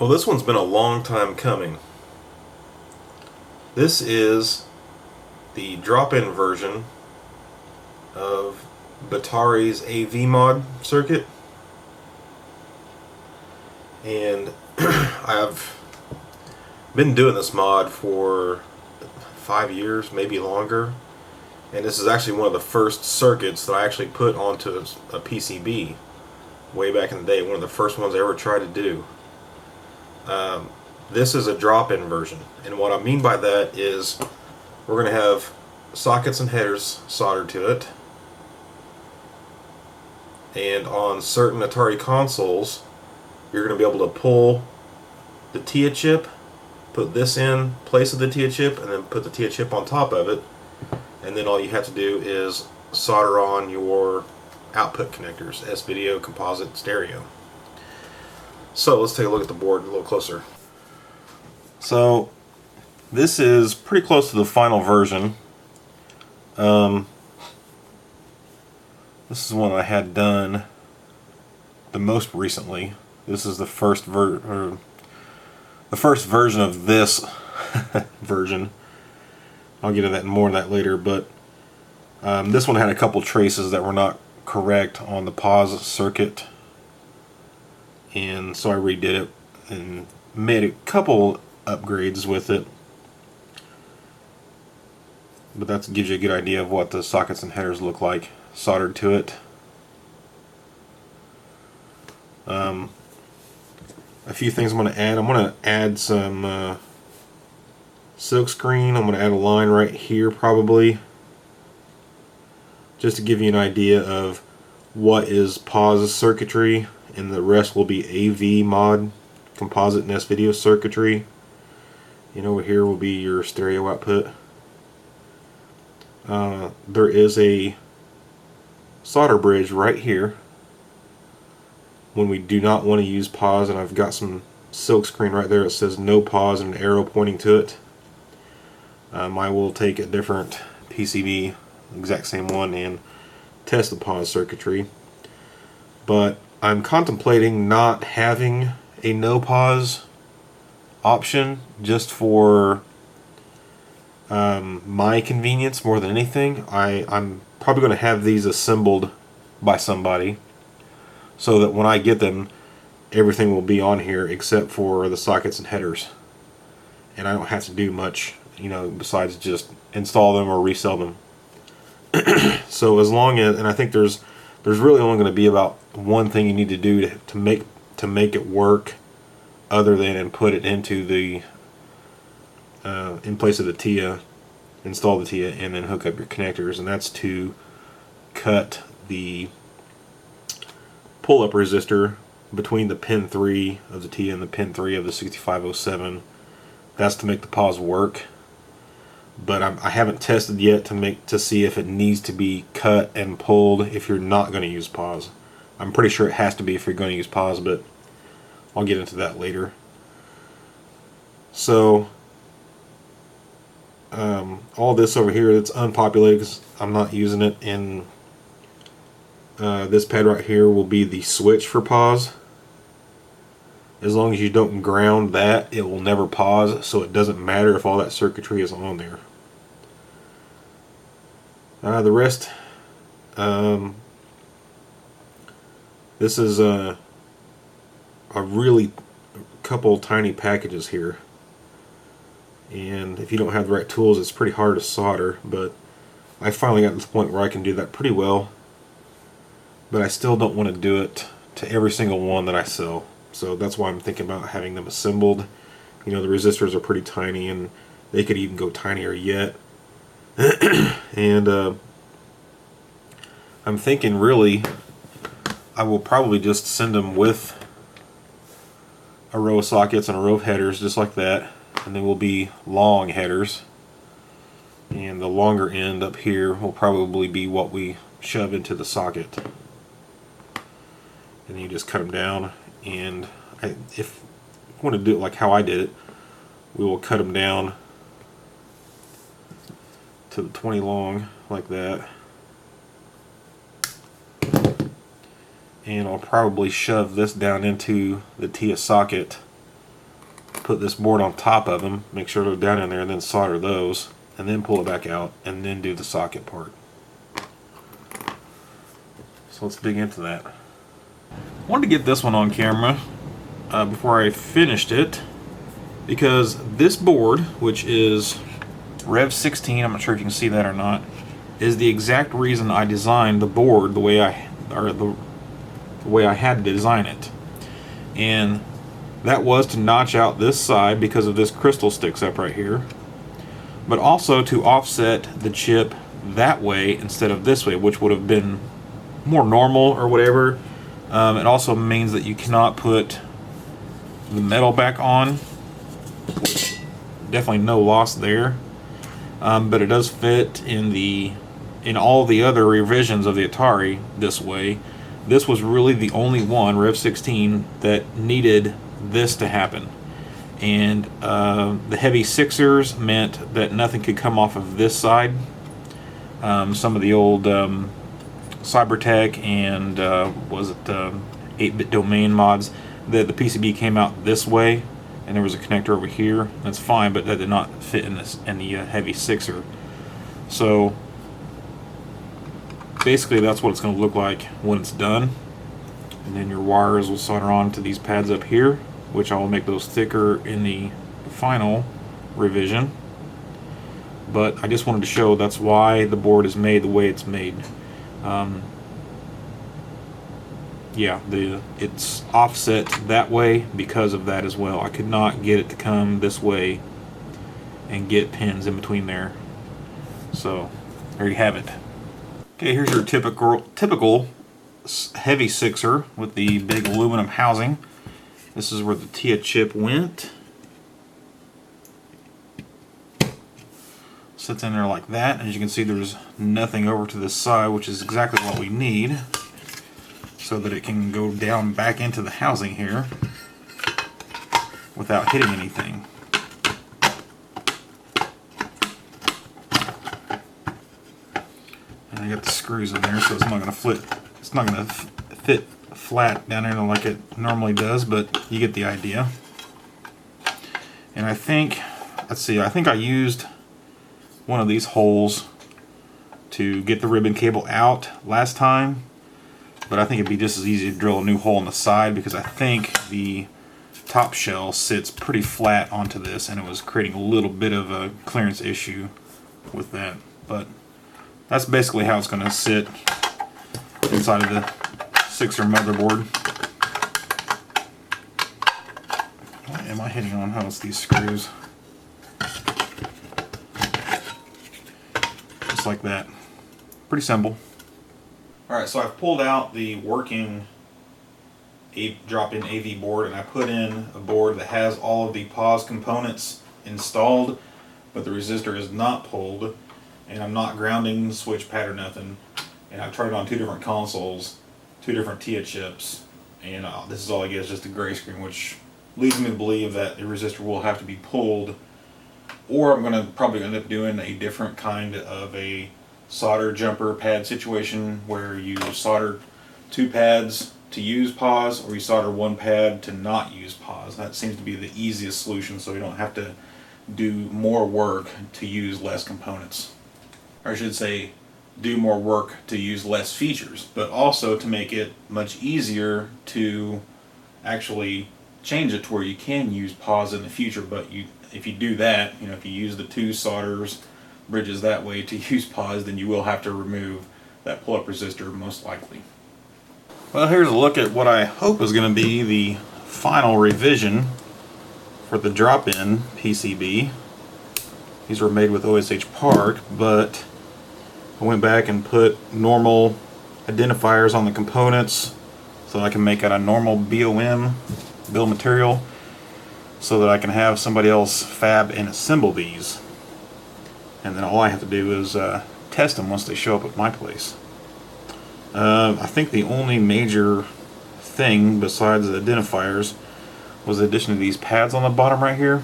Well, this one's been a long time coming. This is the drop-in version of Atari's AV mod circuit, and I've been doing this mod for 5 years, maybe longer, and this is actually one of the first circuits that I actually put onto a PCB way back in the day, one of the first ones I ever tried to do. This is a drop-in version, and what I mean by that is we're going to have sockets and headers soldered to it, and on certain Atari consoles you're going to be able to pull the TIA chip, put this in place of the TIA chip, and then put the TIA chip on top of it, and then all you have to do is solder on your output connectors, s-vid, composite, stereo. So let's take a look at the board a little closer. So this is pretty close to the final version. This is one I had done the most recently. This is the first version of this version. I'll get to that more on that later, but this one had a couple traces that were not correct on the pause circuit, and so I redid it and made a couple upgrades with it, but that gives you a good idea of what the sockets and headers look like soldered to it. A few things I'm going to add. I'm going to add some silk screen. I'm going to add a line right here probably, just to give you an idea of what is pause circuitry, and the rest will be AV mod, composite and s-vid circuitry. And over here will be your stereo output. There is a solder bridge right here when we do not want to use pause, and I've got some silk screen right there that says no pause and an arrow pointing to it. I will take a different PCB, exact same one, and test the pause circuitry, but I'm contemplating not having a no pause option just for my convenience more than anything. I'm probably going to have these assembled by somebody so that when I get them, everything will be on here except for the sockets and headers, and I don't have to do much, besides just install them or resell them. So as long as, and I think there's really only going to be about one thing you need to do to make it work, other than input it into the in place of the TIA, install the TIA, and then hook up your connectors, and that's to cut the pull-up resistor between the pin 3 of the TIA and the pin 3 of the 6507. That's to make the pause work, but I haven't tested yet to see if it needs to be cut and pulled if you're not going to use pause. I'm pretty sure it has to be if you're going to use pause, but I'll get into that later. So all this over here that's unpopulated because I'm not using it, and this pad right here will be the switch for pause. As long as you don't ground that, it will never pause, so it doesn't matter if all that circuitry is on there. The rest, this is a really couple tiny packages here, and if you don't have the right tools, it's pretty hard to solder, but I finally got to the point where I can do that pretty well, but I still don't want to do it to every single one that I sell. So that's why I'm thinking about having them assembled. The resistors are pretty tiny, and they could even go tinier yet. And I'm thinking really I will probably just send them with a row of sockets and a row of headers just like that, and they will be long headers, and the longer end up here will probably be what we shove into the socket, and you just cut them down. And if you want to do it like how I did it, we will cut them down to the 20 long like that, and I'll probably shove this down into the TIA socket put this board on top of them, make sure they're down in there, and then solder those, and then pull it back out, and then do the socket part. So let's dig into that. I wanted to get this one on camera before I finished it, because this board, which is Rev 16, I'm not sure if you can see that or not, is the exact reason I designed the board the way I had to design it. And that was to notch out this side because of this crystal sticks up right here, but also to offset the chip that way instead of this way, which would have been more normal or whatever. It also means that you cannot put the metal back on, which definitely no loss there, but it does fit in all the other revisions of the Atari this way. This was really the only one, Rev 16, that needed this to happen. And the heavy sixers meant that nothing could come off of this side. Some of the old Cybertech and was it 8-bit domain mods, the PCB came out this way, and there was a connector over here. That's fine, but that did not fit in the heavy sixer. So basically that's what it's going to look like when it's done. And then your wires will solder on to these pads up here, which I will make those thicker in the final revision. But I just wanted to show that's why the board is made the way it's made. Yeah, it's offset that way because of that as well. I could not get it to come this way and get pins in between there. So there you have it. Okay, here's your typical heavy sixer with the big aluminum housing. This is where the TIA chip went. Sits in there like that. As you can see, there's nothing over to this side, which is exactly what we need, so that it can go down back into the housing here without hitting anything. And I got the screws in there, so it's not going to flip. It's not going to fit flat down there like it normally does, but you get the idea. And I think, let's see, I think I used one of these holes to get the ribbon cable out last time, but I think it'd be just as easy to drill a new hole in the side, because I think the top shell sits pretty flat onto this, and it was creating a little bit of a clearance issue with that. But that's basically how it's going to sit inside of the sixer motherboard. What am I hitting on? How is these screws? Just like that. Pretty simple. Alright, so I've pulled out the working drop-in AV board, and I put in a board that has all of the pause components installed, but the resistor is not pulled, and I'm not grounding the switch pad or nothing. And I've tried it on two different consoles, two different TIA chips, and this is all I get is just a gray screen, which leads me to believe that the resistor will have to be pulled, or I'm going to probably end up doing a different kind of a solder jumper pad situation where you solder two pads to use pause, or you solder one pad to not use pause. That seems to be the easiest solution, so you don't have to do more work to use less components. Or I should say, do more work to use less features, but also to make it much easier to actually change it to where you can use pause in the future. But if you do that, if you use the two solders bridges that way to use pause, then you will have to remove that pull-up resistor most likely. Well, here's a look at what I hope is going to be the final revision for the drop-in PCB. These were made with OSH Park, but I went back and put normal identifiers on the components so that I can make out a normal BOM, bill of material, so that I can have somebody else fab and assemble these. And then all I have to do is test them once they show up at my place. I think the only major thing besides the identifiers was the addition of these pads on the bottom right here.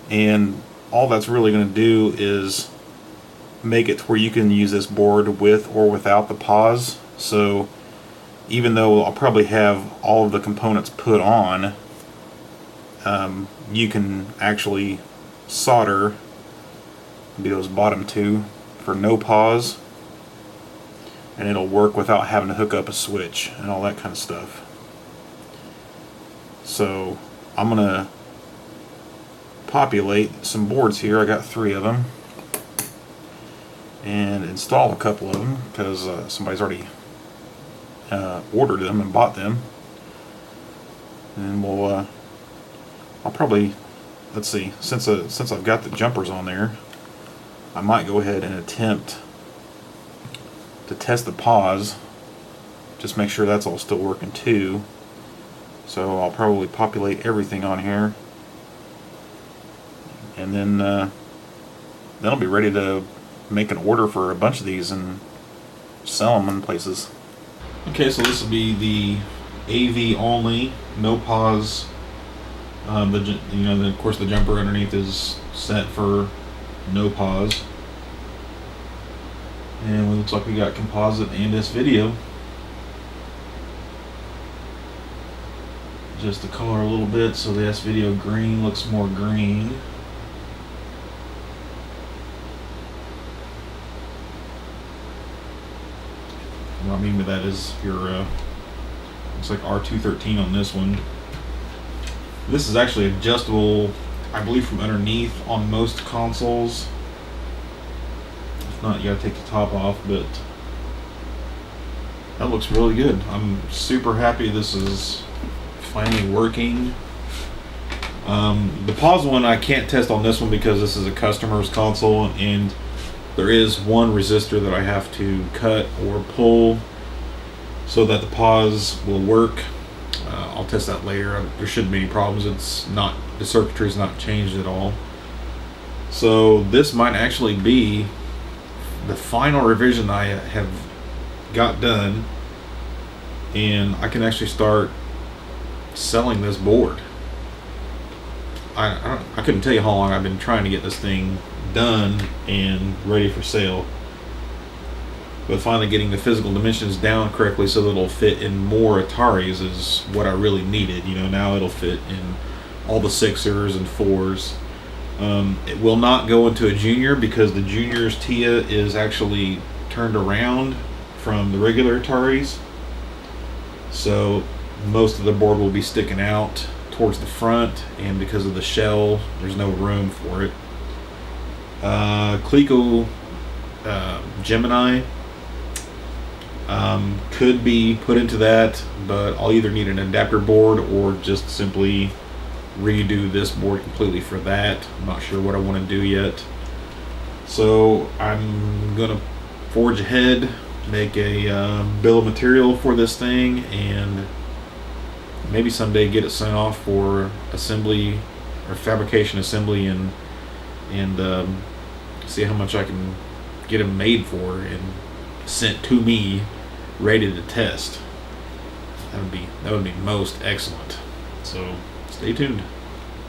And all that's really going to do is make it to where you can use this board with or without the pause. So even though I'll probably have all of the components put on, you can actually solder those bottom two for no pause, and it'll work without having to hook up a switch and all that kind of stuff. So I'm gonna populate some boards here. I got 3 of them, and install a couple of them because somebody's already ordered them and bought them. And we'll I'll probably, let's see, since I've got the jumpers on there, I might go ahead and attempt to test the pause, just make sure that's all still working too. So I'll probably populate everything on here, and then I'll be ready to make an order for a bunch of these and sell them in places. Okay, so this will be the AV only, no pause. Of course, the jumper underneath is set for no pause, and it looks like we got composite and s-video. Just the color a little bit so the s-video green looks more green. What I mean by that is your looks like R213 on this one. This is actually adjustable, I believe, from underneath on most consoles. If not, you gotta take the top off, but that looks really good. I'm super happy this is finally working. The pause one I can't test on this one because this is a customer's console, and there is one resistor that I have to cut or pull so that the pause will work. I'll test that later. There shouldn't be any problems. It's not, the circuitry is not changed at all. So this might actually be the final revision I have got done, and I can actually start selling this board. I couldn't tell you how long I've been trying to get this thing done and ready for sale, but finally getting the physical dimensions down correctly so that it'll fit in more Ataris is what I really needed. Now it'll fit in all the 6ers and 4s. It will not go into a junior because the junior's TIA is actually turned around from the regular Ataris, so most of the board will be sticking out towards the front, and because of the shell there's no room for it. Clico Gemini could be put into that, but I'll either need an adapter board or just simply redo this board completely for that. I'm not sure what I want to do yet, so I'm gonna forge ahead, make a bill of material for this thing, and maybe someday get it sent off for assembly or fabrication assembly, and see how much I can get them made for and sent to me ready to test. That would be most excellent. So stay tuned.